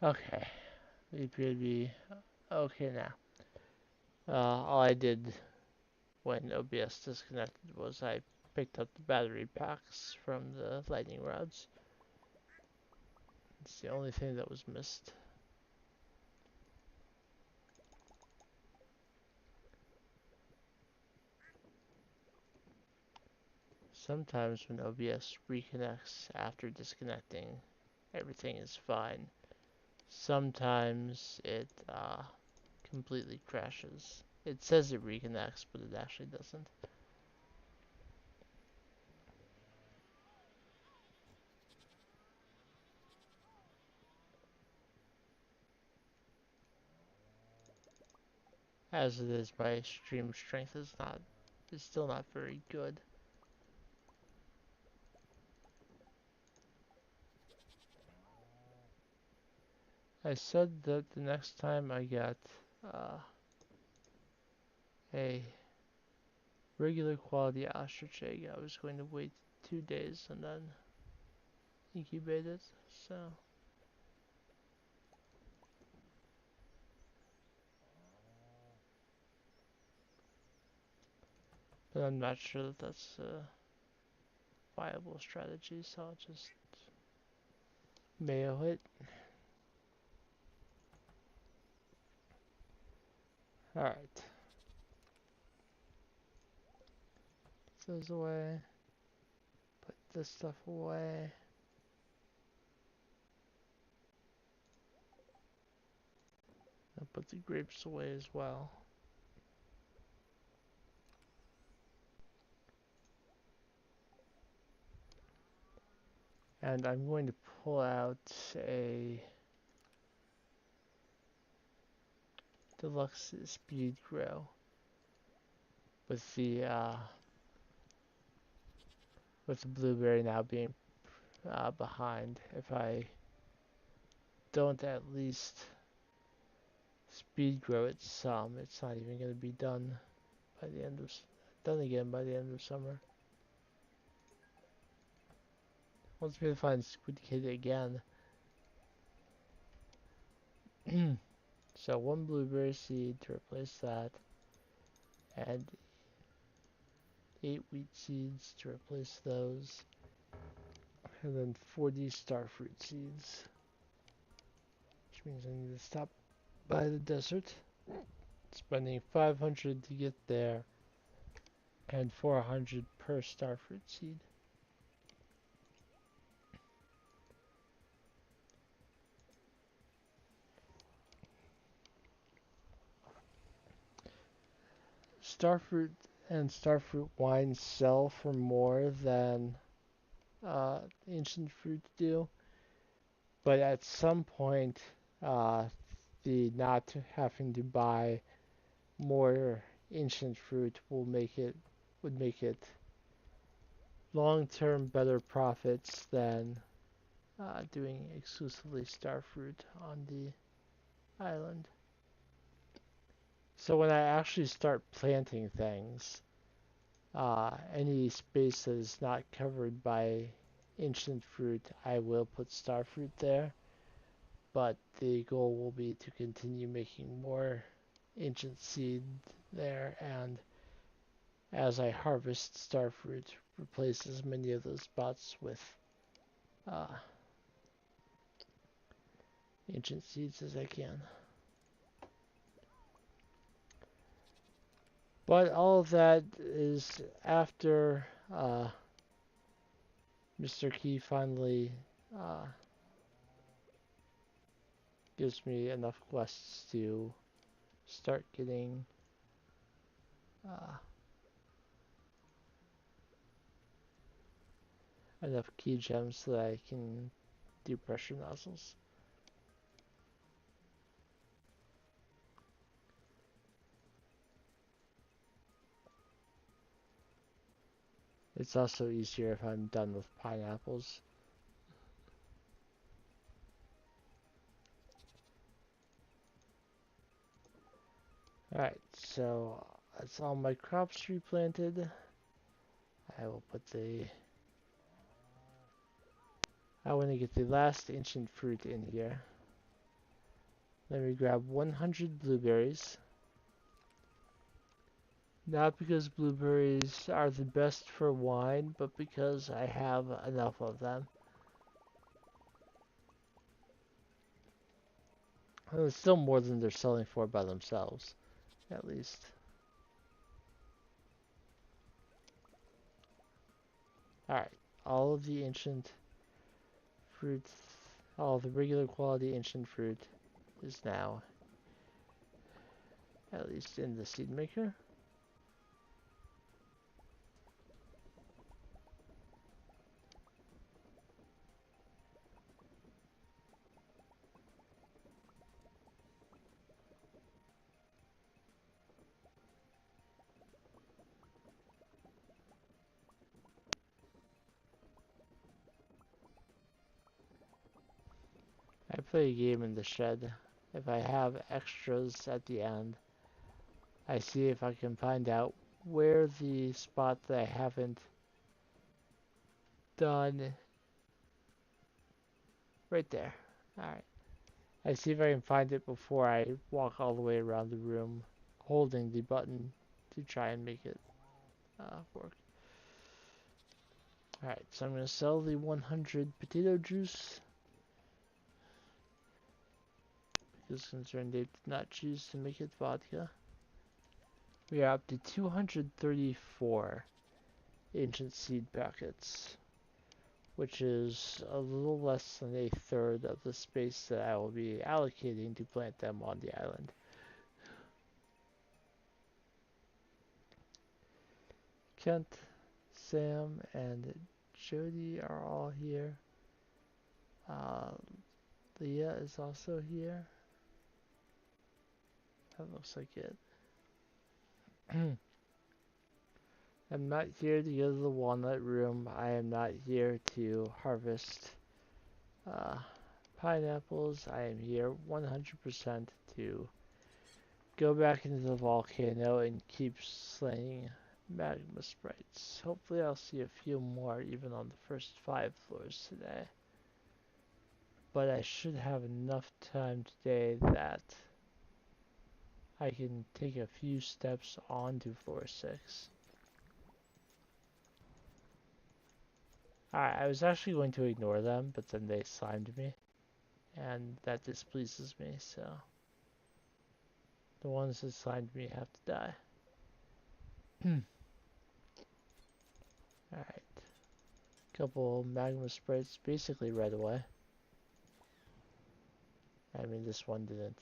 Okay, we appear to be okay now. All I did when OBS disconnected was I picked up the battery packs from the lightning rods. It's the only thing that was missed. Sometimes when OBS reconnects after disconnecting, everything is fine. Sometimes it completely crashes. It says it reconnects, but it actually doesn't. As it is, my stream strength is still not very good. I said that the next time I get uh, a regular quality ostrich egg, I was going to wait 2 days and then incubate it. So, but I'm not sure that that's a viable strategy. So I'll just mayo it. All right, put those away. Put this stuff away. I'll put the grapes away as well. And I'm going to pull out a deluxe speed grow with the blueberry now being behind. If I don't at least speed grow it some, it's not even going to be done by the end of done again by the end of summer. Once we find Squid Kid again. So one blueberry seed to replace that, and 8 wheat seeds to replace those, and then 40 starfruit seeds, which means I need to stop by the desert, spending 500 to get there, and 400 per starfruit seed. Starfruit and starfruit wine sell for more than ancient fruits do, but at some point, uh, the not having to buy more ancient fruit would make it long-term better profits than doing exclusively starfruit on the island. So when I actually start planting things, any space that is not covered by ancient fruit, I will put starfruit there. But the goal will be to continue making more ancient seed there, and as I harvest starfruit, replace as many of those spots with uh, ancient seeds as I can. But all of that is after Mr. Key finally uh, gives me enough quests to start getting uh, enough key gems so that I can do pressure nozzles. It's also easier if I'm done with pineapples. Alright, so that's all my crops replanted. I will put the... I want to get the last ancient fruit in here. Let me grab 100 blueberries. Not because blueberries are the best for wine, but because I have enough of them. And it's still more than they're selling for by themselves, at least. Alright, all of the ancient fruits, all the regular quality ancient fruit is now at least in the seed maker. I play a game in the shed. If I have extras at the end, I see if I can find out where the spot that I haven't done. Right there. Alright. I see if I can find it before I walk all the way around the room holding the button to try and make it work. Alright, so I'm going to sell the 100 potato juice because concerned they did not choose to make it vodka. We are up to 234 ancient seed packets, which is a little less than a third of the space that I will be allocating to plant them on the island. Kent, Sam, and Jody are all here. Uh, Leah is also here. That looks like it. I'm not here to go to the walnut room. I am not here to harvest uh, pineapples. I am here 100% to go back into the volcano and keep slaying magma sprites. Hopefully I'll see a few more even on the first 5 floors today. But I should have enough time today that I can take a few steps onto floor 6. Alright, I was actually going to ignore them, but then they slimed me. And that displeases me, so the ones that slimed me have to die. Alright. Couple magma sprites basically right away. I mean, this one didn't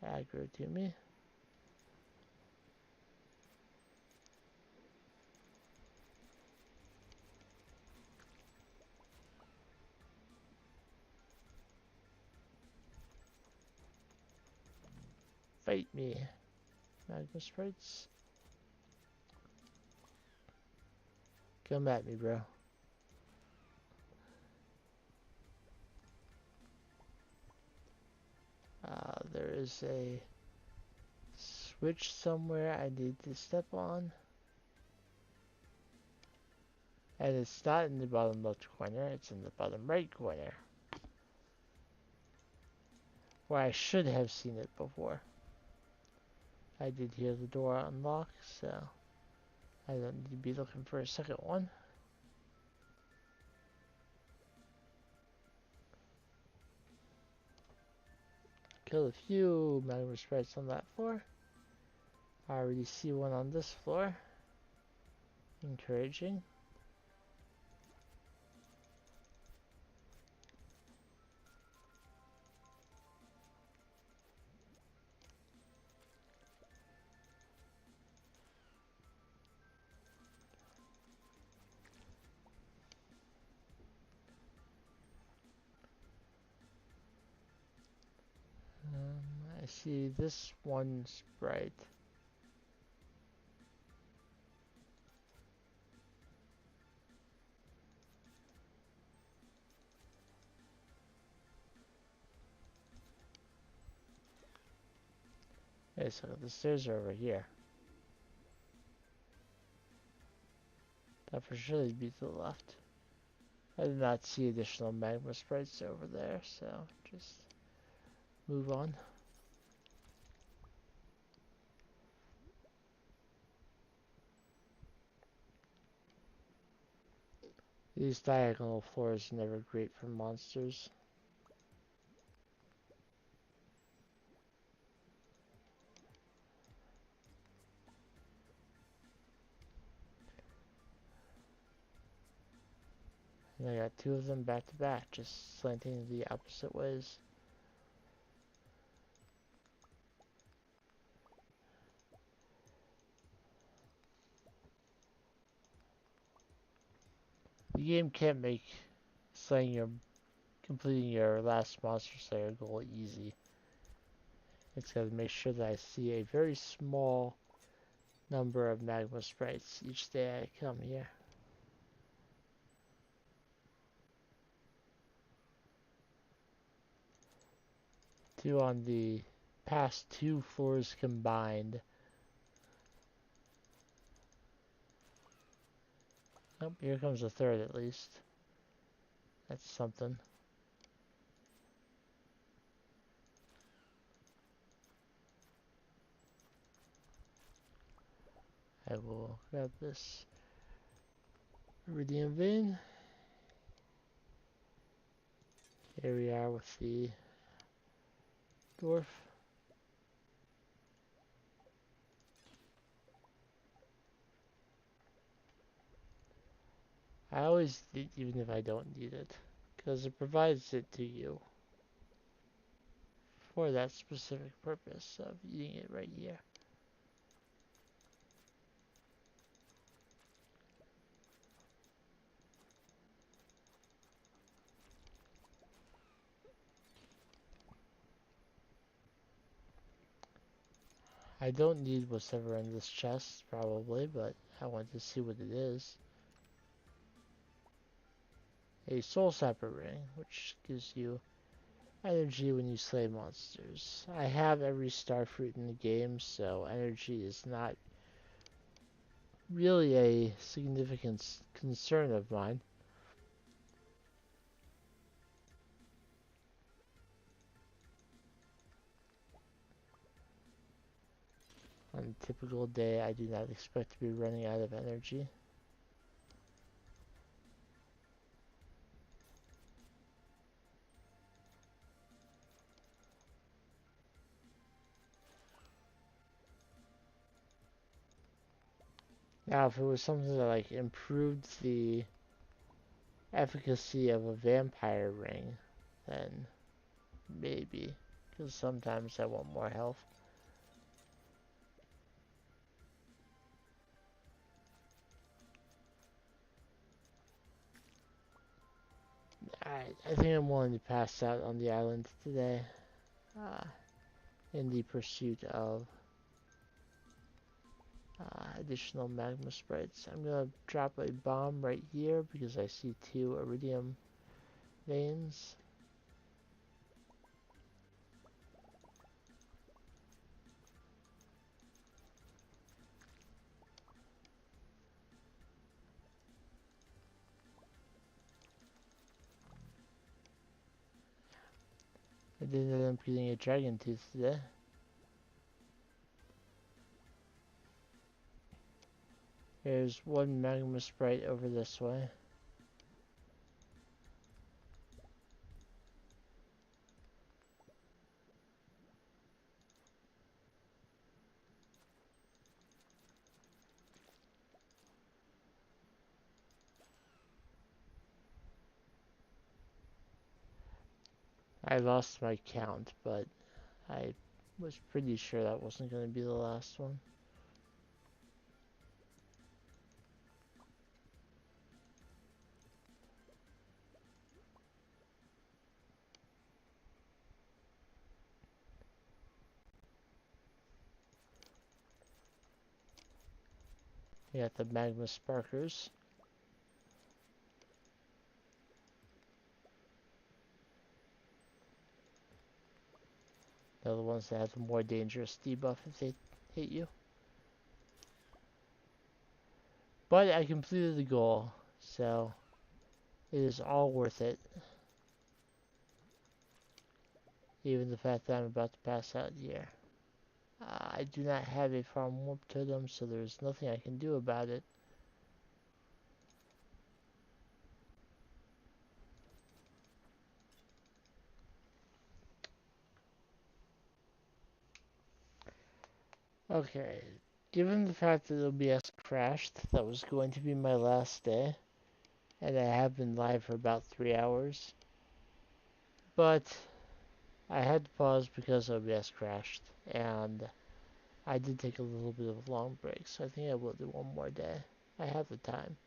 aggro to me. Fight me, magma sprites. Come at me, bro. There is a switch somewhere I need to step on. And it's not in the bottom left corner, it's in the bottom right corner. Where I should have seen it before. I did hear the door unlock, so I don't need to be looking for a second one. Killed a few magma sprites on that floor. I already see one on this floor. Encouraging. I see this one sprite. Okay, so the stairs are over here. That for sure they'd be to the left. I did not see additional magma sprites over there, so just move on. These diagonal floors are never great for monsters. And I got two of them back to back, just slanting the opposite ways. The game can't make completing your last monster slayer goal easy. It's got to make sure that I see a very small number of magma sprites each day I come here. Two on the past two floors combined. Oh, here comes a third at least. That's something. I will grab this iridium vein. Here we are with the dwarf. I always eat even if I don't need it, because it provides it to you for that specific purpose of eating it right here. I don't need what's ever in this chest, probably, but I want to see what it is. A soul sapper ring, which gives you energy when you slay monsters. I have every star fruit in the game, so energy is not really a significant concern of mine. On a typical day, I do not expect to be running out of energy. Now, if it was something that like improved the efficacy of a vampire ring, then maybe, because sometimes I want more health. Alright, I think I'm willing to pass out on the island today, in the pursuit of additional magma sprites. I'm gonna drop a bomb right here because I see two iridium veins. I did end up getting a dragon tooth today. There's one magma sprite over this way. I lost my count, but I was pretty sure that wasn't going to be the last one. We got the magma sparkers. They're the ones that have the more dangerous debuff if they hit you. But I completed the goal, so it is all worth it. even the fact that I'm about to pass out here. I do not have a farm warp totem, so there's nothing I can do about it. Okay, given the fact that OBS crashed, that was going to be my last day, and I have been live for about 3 hours. But I had to pause because OBS crashed, and I did take a little bit of a long break, so I think I will do one more day. I have the time.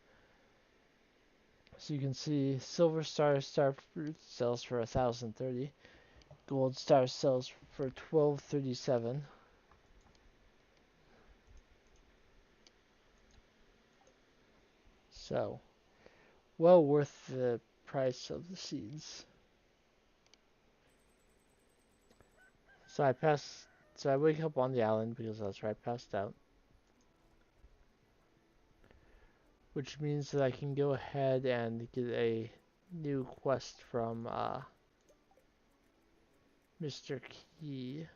So you can see Silver Star Starfruit sells for 1,030. Gold Star sells for 1,237. So, well worth the price of the seeds. So I wake up on the island because that's where I passed out. Which means that I can go ahead and get a new quest from Mr. Key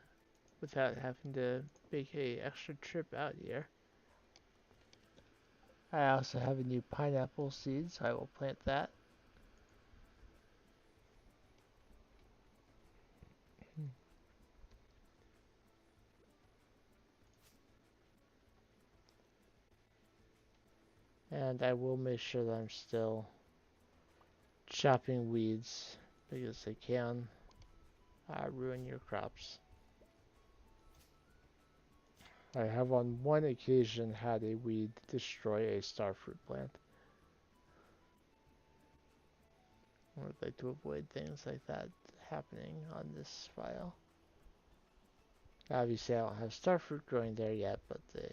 without having to make a extra trip out here. I also have a new pineapple seed, so I will plant that. And I will make sure that I'm still chopping weeds because they can ruin your crops. I have on one occasion had a weed destroy a starfruit plant. I would like to avoid things like that happening on this file. Obviously I don't have starfruit growing there yet, but the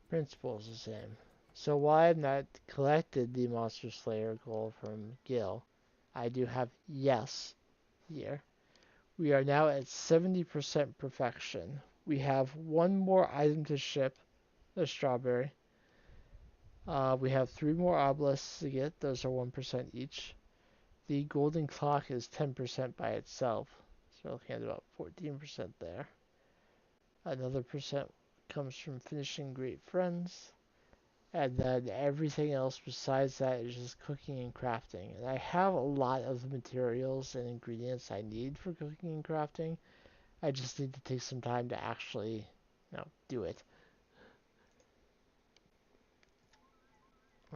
principle is the same. So while I have not collected the Monster Slayer gold from Gil, I do have yes here. We are now at 70% perfection. We have one more item to ship, a strawberry. We have 3 more obelisks to get, those are 1% each. The golden clock is 10% by itself, so we're looking at about 14% there. Another percent comes from finishing great friends. And then everything else besides that is just cooking and crafting. And I have a lot of the materials and ingredients I need for cooking and crafting. I just need to take some time to actually, do it.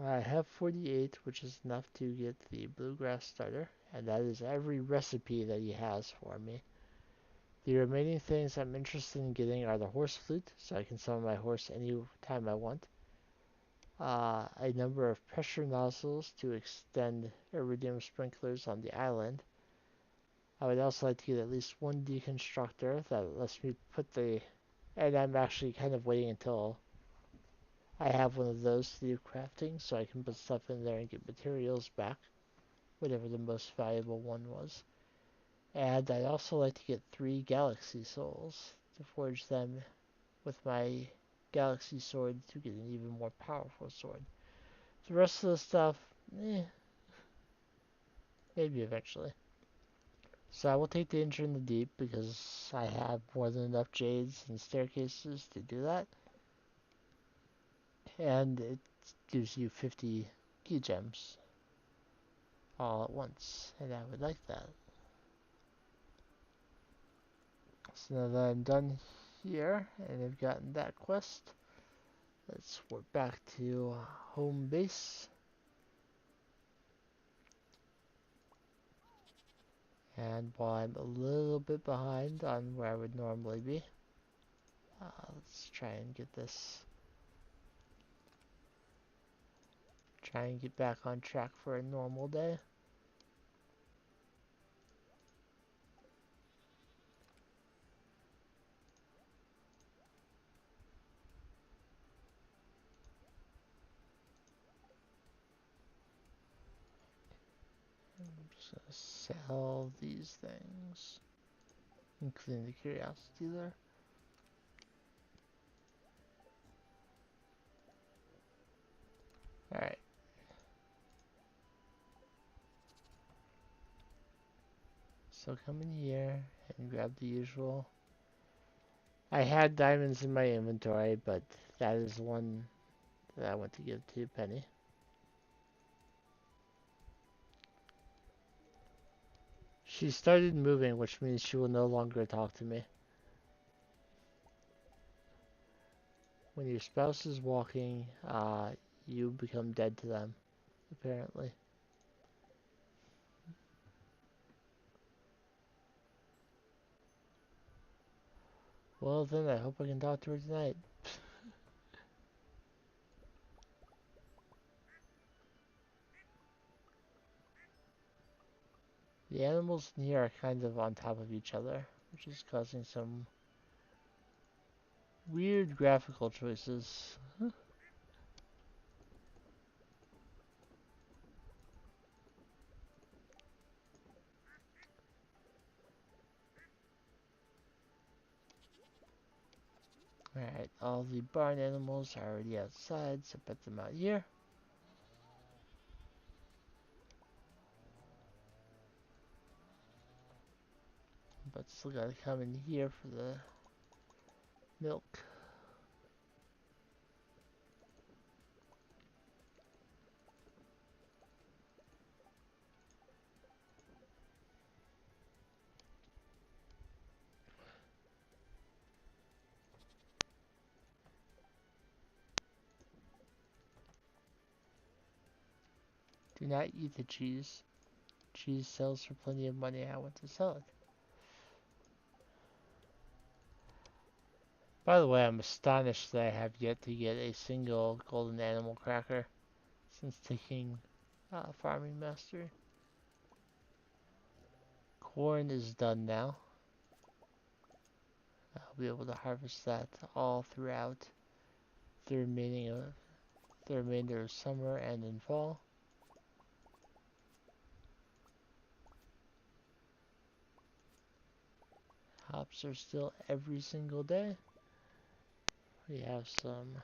I have 48, which is enough to get the bluegrass starter. And that is every recipe that he has for me. The remaining things I'm interested in getting are the horse flute, so I can summon my horse anytime I want. A number of pressure nozzles to extend iridium sprinklers on the island. I would also like to get at least one deconstructor that lets me put and I'm actually kind of waiting until I have one of those to do crafting so I can put stuff in there and get materials back, whatever the most valuable one was. And I'd also like to get 3 galaxy souls to forge them with my galaxy sword to get an even more powerful sword. The rest of the stuff, maybe eventually. So I will take the Danger in the Deep because I have more than enough jades and staircases to do that. And it gives you 50 key gems all at once, and I would like that. So now that I'm done here and I've gotten that quest, let's warp back to home base. And while I'm a little bit behind on where I would normally be, let's try and get back on track for a normal day. I'm just gonna sell these things, including the curiosity there. Alright. So come in here and grab the usual. I had diamonds in my inventory, but that is one that I want to give to Penny. She started moving, which means she will no longer talk to me. When your spouse is walking, you become dead to them, apparently. Well then, I hope I can talk to her tonight. The animals in here are kind of on top of each other, which is causing some weird graphical choices. Alright, all the barn animals are already outside, so put them out here. But still gotta come in here for the milk. Do not eat the cheese. Cheese sells for plenty of money. I want to sell it. By the way, I'm astonished that I have yet to get a single golden animal cracker since taking farming mastery. Corn is done now. I'll be able to harvest that all throughout the remainder of summer and in fall. Hops are still every single day. We have some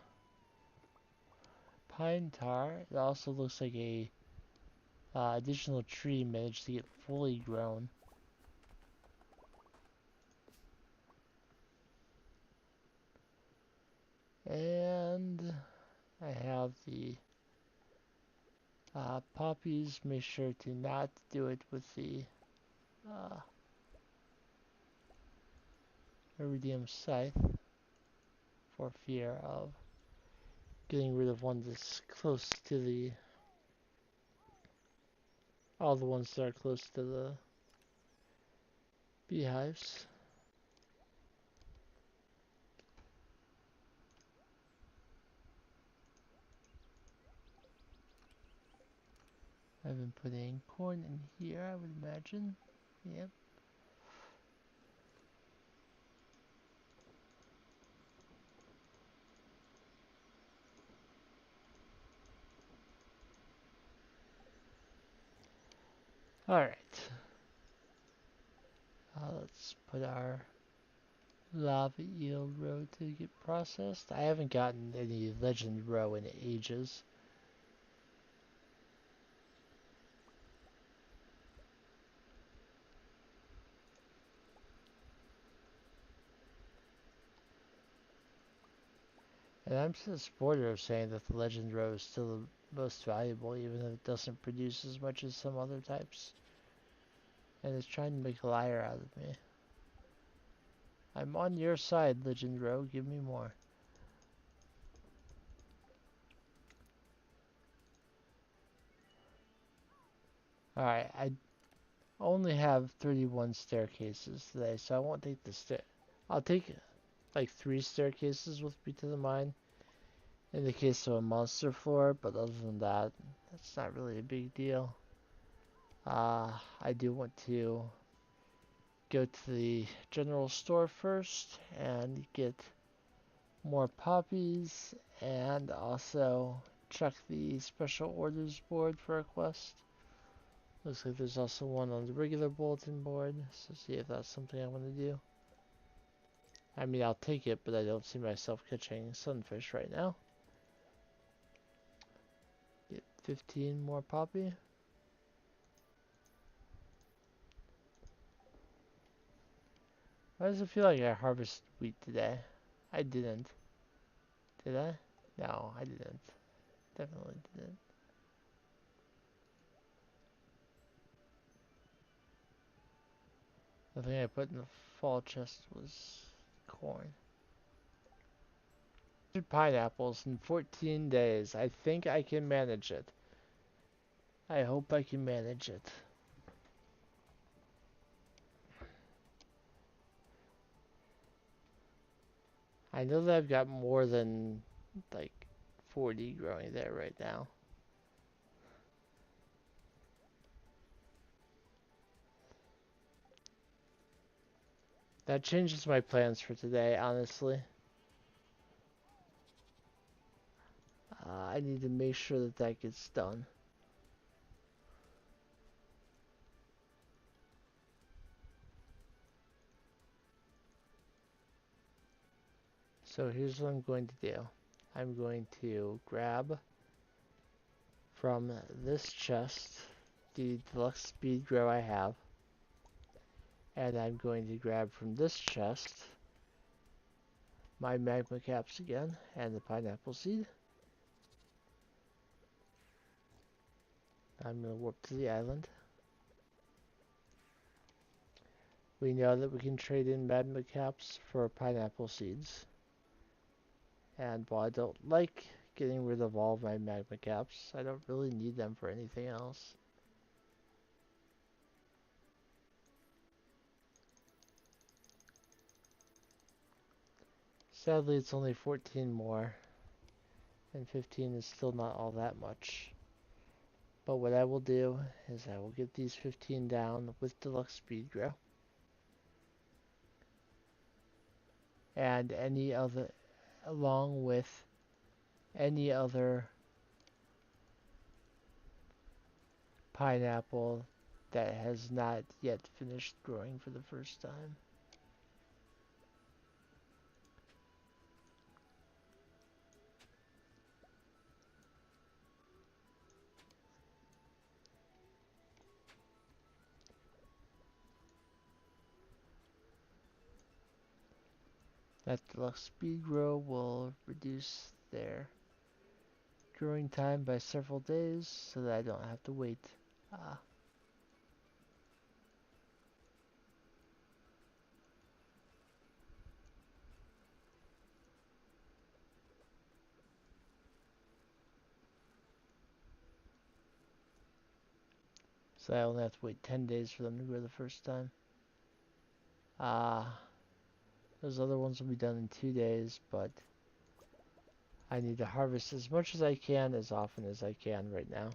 pine tar. It also looks like a additional tree managed to get fully grown. And I have the poppies. Make sure to not do it with the iridium scythe for fear of getting rid of one that's close to the all the ones that are close to the beehives. I've been putting corn in here, I would imagine. Yep. Alright. Let's put our lava eel row to get processed. I haven't gotten any legend row in ages. And I'm still a supporter of saying that the legend row is still the most valuable, even if it doesn't produce as much as some other types. And it's trying to make a liar out of me. I'm on your side, legend row. Give me more. Alright, I only have 31 staircases today, so I won't take the stair. I'll take like 3 staircases with me to the mine in the case of a monster floor, but other than that, that's not really a big deal. I do want to go to the general store first and get more poppies and also check the special orders board for a quest. Looks like there's also one on the regular bulletin board, so see if that's something I want to do. I mean, I'll take it, but I don't see myself catching sunfish right now. Get 15 more poppy. Why does it feel like I harvested wheat today? I didn't. Did I? No, I didn't. Definitely didn't. The thing I put in the fall chest was corn. Pineapples in 14 days. I think I can manage it. I hope I can manage it. I know that I've got more than like 40 growing there right now. That changes my plans for today, honestly. I need to make sure that that gets done. So here's what I'm going to do. I'm going to grab from this chest the deluxe speed grow I have. And I'm going to grab from this chest my magma caps again and the pineapple seed. I'm going to warp to the island. We know that we can trade in magma caps for pineapple seeds. And while I don't like getting rid of all of my magma caps, I don't really need them for anything else. Sadly, it's only 14 more, and 15 is still not all that much. But what I will do is I will get these 15 down with deluxe speed grow. And any other, along with any other pineapple that has not yet finished growing for the first time. That deluxe speed grow will reduce their growing time by several days so that I don't have to wait. So I only have to wait 10 days for them to grow the first time. Those other ones will be done in 2 days, but I need to harvest as much as I can as often as I can right now.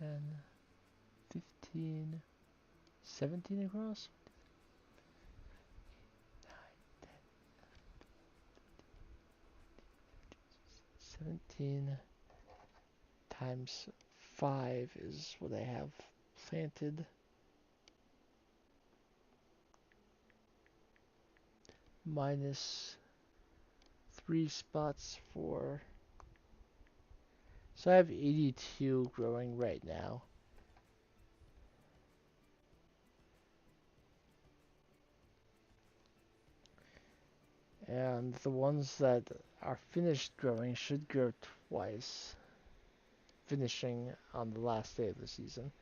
Ten, 15, 17 across? 17 times 5 is what I have planted. Minus 3 spots for... So I have 82 growing right now. And the ones that are finished growing should grow twice, finishing on the last day of the season.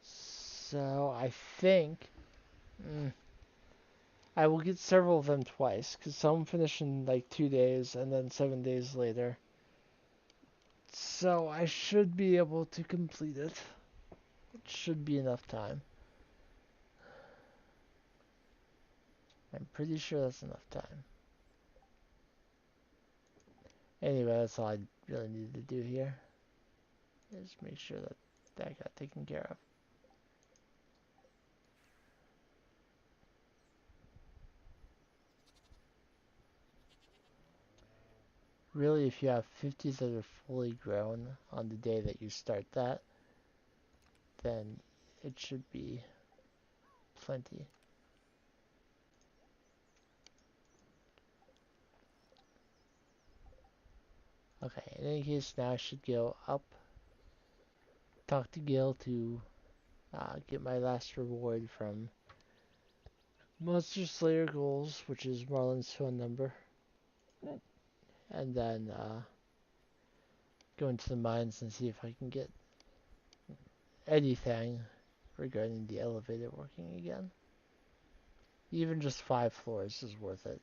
So I think I will get several of them twice, because some finish in like 2 days and then 7 days later. So I should be able to complete it. It should be enough time. I'm pretty sure that's enough time. Anyway, that's all I really needed to do here. Is make sure that that got taken care of. Really, if you have 50 that are fully grown on the day that you start that, then it should be plenty. Okay, in any case, now I should go up, talk to Gil to get my last reward from Monster Slayer goals, which is Marlon's phone number, and then go into the mines and see if I can get anything regarding the elevator working again. Even just 5 floors is worth it.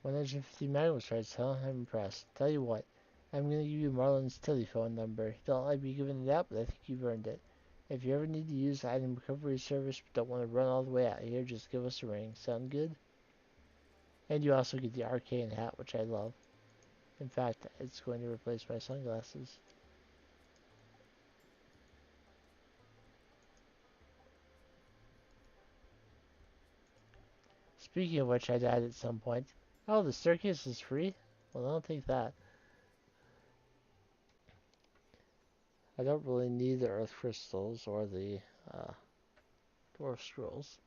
150 magnum strikes, huh? I'm impressed. Tell you what, I'm gonna give you Marlon's telephone number. He don't like me giving it out, but I think you've earned it. If you ever need to use the item recovery service but don't want to run all the way out here, just give us a ring. Sound good? And you also get the arcane hat, which I love. In fact, it's going to replace my sunglasses. Speaking of which, I died at some point. Oh, the staircase is free? Well, I don't take that. I don't really need the earth crystals or the dwarf scrolls.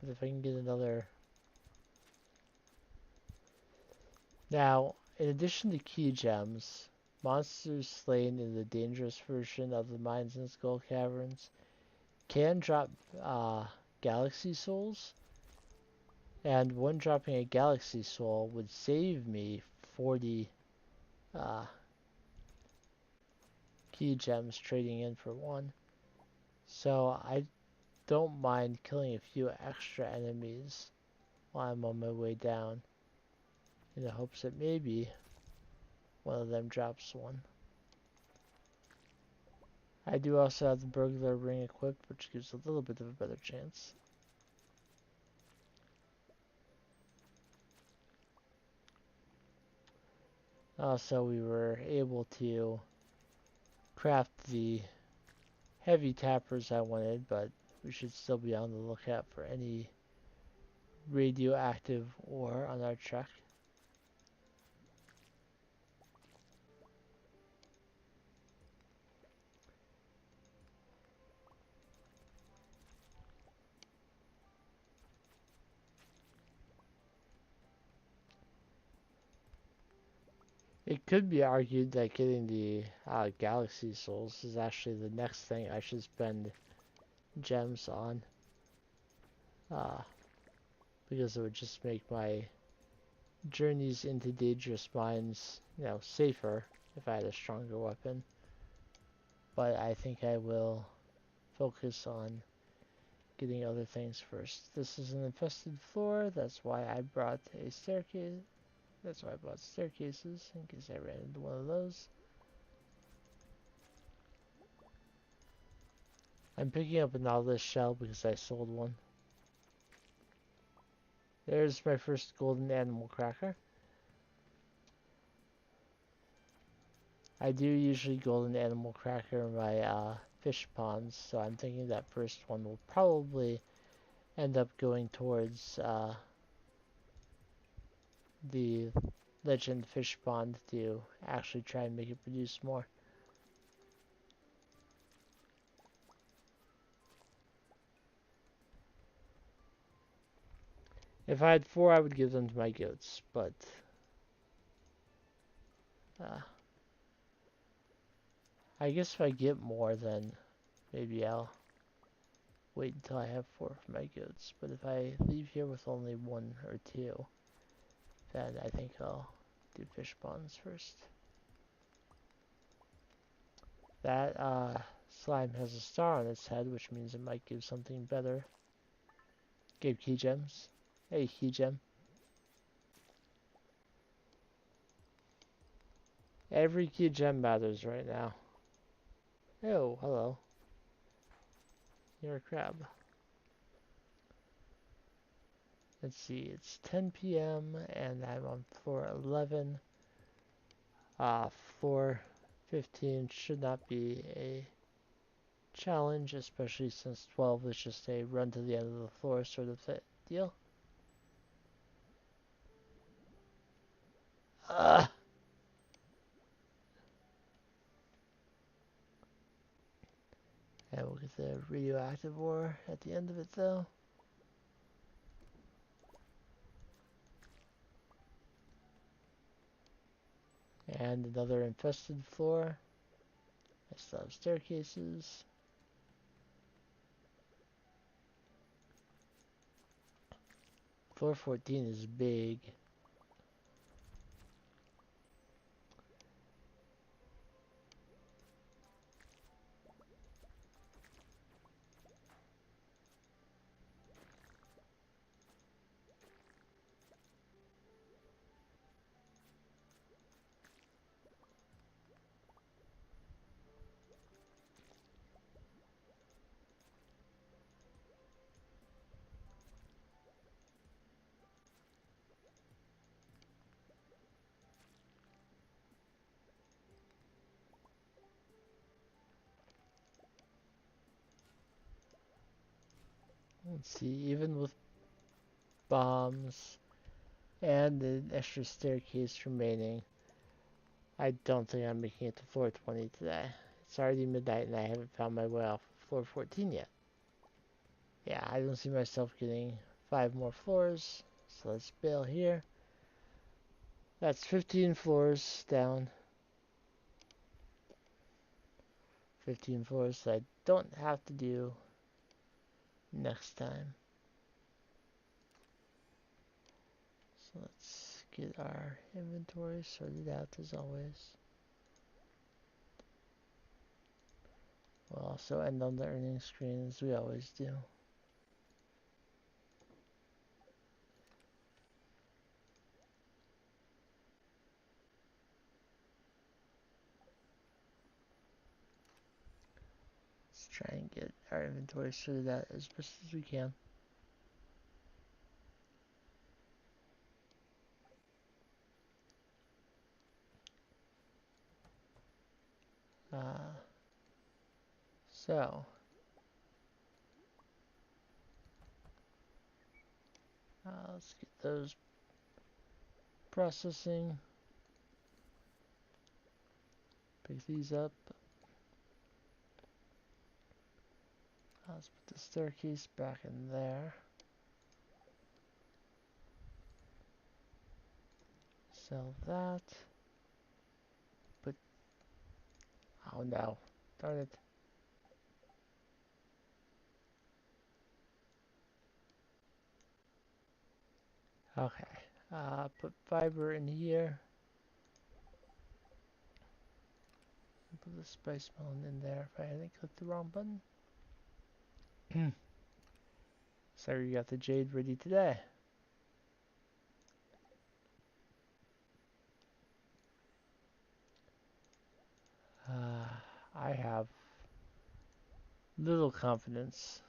But if I can get another... Now, in addition to key gems, monsters slain in the dangerous version of the mines and skull caverns can drop galaxy souls, and one dropping a galaxy soul would save me 40 key gems trading in for one. So I don't mind killing a few extra enemies while I'm on my way down, in the hopes that maybe one of them drops one. I do also have the burglar ring equipped, which gives a little bit of a better chance. Also, we were able to craft the heavy tappers I wanted, but we should still be on the lookout for any radioactive ore on our trek. It could be argued that getting the galaxy souls is actually the next thing I should spend gems on, uh, because it would just make my journeys into dangerous mines, safer if I had a stronger weapon. But I think I will focus on getting other things first. This is an infested floor, that's why I brought a staircase. That's why I bought staircases, in case I ran into one of those. I'm picking up a Nautilus shell because I sold one. There's my first golden animal cracker. I do usually golden animal cracker my fish ponds, so I'm thinking that first one will probably end up going towards the legend fish pond to actually try and make it produce more. If I had 4, I would give them to my goats, but I guess if I get more, then maybe I'll wait until I have 4 for my goats. But if I leave here with only 1 or 2, then I think I'll do fish ponds first. That slime has a star on its head, which means it might give something better. Gave key gems. Hey, key gem. Every key gem matters right now. Oh, hello. You're a crab. Let's see, it's 10 p.m. and I'm on floor 11. Floor 15 should not be a challenge, especially since 12 is just a run to the end of the floor sort of deal. And And we'll get the radioactive ore at the end of it though. And another infested floor. I still have staircases. Floor 14 is big. Let's see, even with bombs and an extra staircase remaining, I don't think I'm making it to floor 20 today. It's already midnight and I haven't found my way off floor 14 yet. Yeah, I don't see myself getting 5 more floors, so let's bail here. That's 15 floors down. 15 floors that I don't have to do next time. So let's get our inventory sorted out as always. We'll also end on the earnings screen as we always do. Let's try and get our inventory sorted out as best as we can. Uh, so, let's get those processing. Pick these up. Let's put the staircase back in there. Sell that. Put, oh no, darn it. Okay, put fiber in here. Put the spice melon in there if I hadn't clicked the wrong button. So you got the jade ready today. I have little confidence.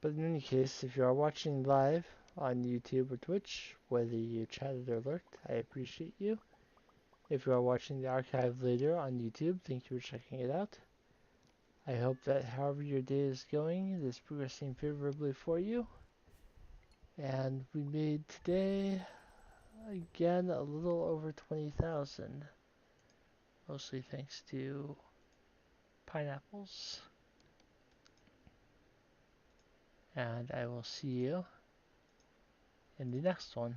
But in any case, if you are watching live on YouTube or Twitch, whether you chatted or lurked, I appreciate you. If you are watching the archive later on YouTube, thank you for checking it out. I hope that however your day is going, it is progressing favorably for you. And we made today, again, a little over 20,000. Mostly thanks to pineapples. And I will see you in the next one.